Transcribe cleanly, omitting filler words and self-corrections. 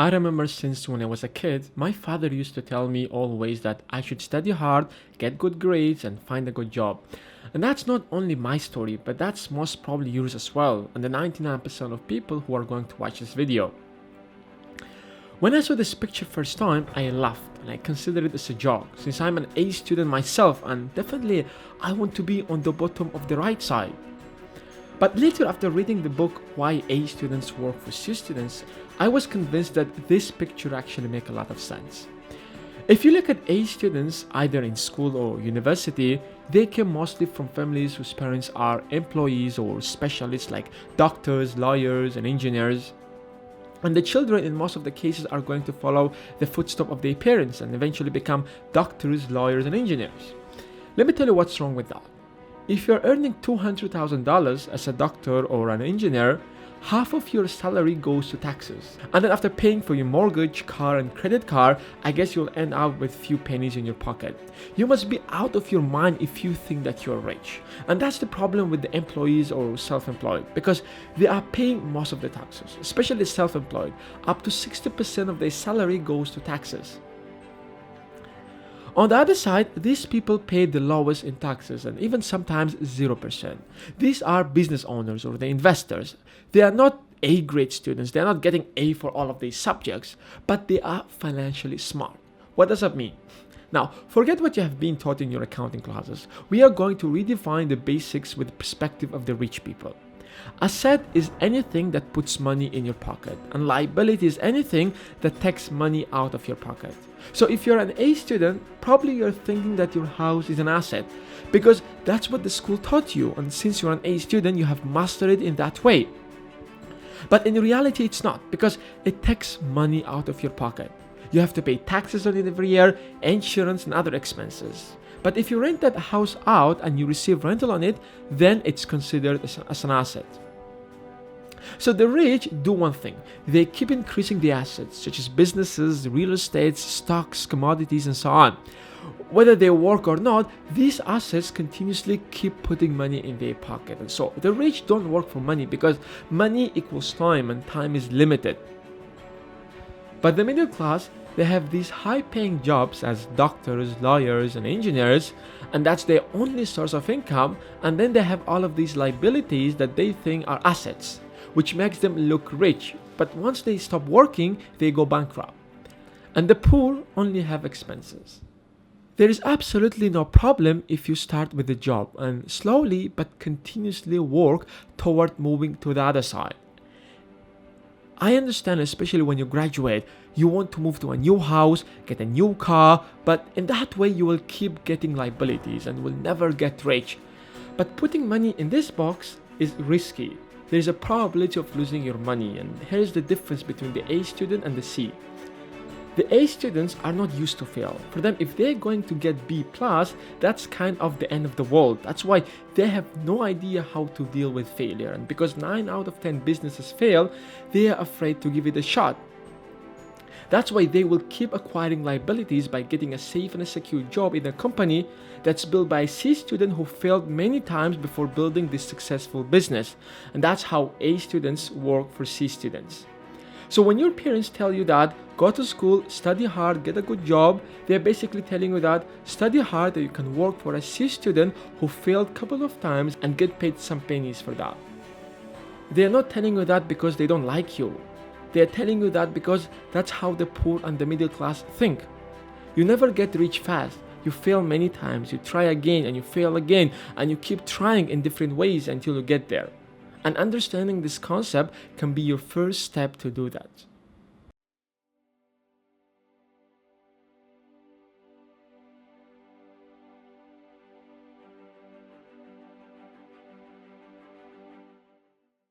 I remember since when I was a kid, my father used to tell me always that I should study hard, get good grades, and find a good job. And that's not only my story, but that's most probably yours as well, and the 99% of people who are going to watch this video. When I saw this picture first time, I laughed and I considered it as a joke, since I'm an A student myself and definitely I want to be on the bottom of the right side. But later, after reading the book Why A Students Work for C Students, I was convinced that this picture actually makes a lot of sense. If you look at A students, either in school or university, they came mostly from families whose parents are employees or specialists like doctors, lawyers, and engineers. And the children in most of the cases are going to follow the footsteps of their parents and eventually become doctors, lawyers, and engineers. Let me tell you what's wrong with that. If you're earning $200,000 as a doctor or an engineer, half of your salary goes to taxes. And then after paying for your mortgage, car, and credit card, I guess you'll end up with few pennies in your pocket. You must be out of your mind if you think that you're rich. And that's the problem with the employees or self-employed, because they are paying most of the taxes, especially self-employed. Up to 60% of their salary goes to taxes. On the other side, these people pay the lowest in taxes and even sometimes 0%. These are business owners or the investors. They are not A-grade students. They are not getting A for all of these subjects, but they are financially smart. What does that mean? Now, forget what you have been taught in your accounting classes. We are going to redefine the basics with the perspective of the rich people. Asset is anything that puts money in your pocket, and liability is anything that takes money out of your pocket. So if you're an A student, probably you're thinking that your house is an asset, because that's what the school taught you, and since you're an A student, you have mastered it in that way. But in reality, it's not, because it takes money out of your pocket. You have to pay taxes on it every year, insurance, and other expenses. But if you rent that house out and you receive rental on it, then it's considered as an asset. So the rich do one thing. They keep increasing the assets, such as businesses, real estate, stocks, commodities, and so on. Whether they work or not, these assets continuously keep putting money in their pocket. And so the rich don't work for money because money equals time and time is limited. But the middle class, they have these high-paying jobs as doctors, lawyers, and engineers, and that's their only source of income, and then they have all of these liabilities that they think are assets, which makes them look rich, but once they stop working, they go bankrupt. And the poor only have expenses. There is absolutely no problem if you start with a job and slowly but continuously work toward moving to the other side. I understand, especially when you graduate, you want to move to a new house, get a new car, but in that way you will keep getting liabilities and will never get rich. But putting money in this box is risky. There is a probability of losing your money, and here's the difference between the A student and the C. The A students are not used to fail. For them, if they're going to get B+, that's kind of the end of the world. That's why they have no idea how to deal with failure. And because 9 out of 10 businesses fail, they are afraid to give it a shot. That's why they will keep acquiring liabilities by getting a safe and a secure job in a company that's built by a C student who failed many times before building this successful business. And that's how A students work for C students. So when your parents tell you that go to school, study hard, get a good job, they're basically telling you that study hard that you can work for a C student who failed a couple of times and get paid some pennies for that. They're not telling you that because they don't like you. They're telling you that because that's how the poor and the middle class think. You never get rich fast. You fail many times, you try again and you fail again, and you keep trying in different ways until you get there. And understanding this concept can be your first step to do that.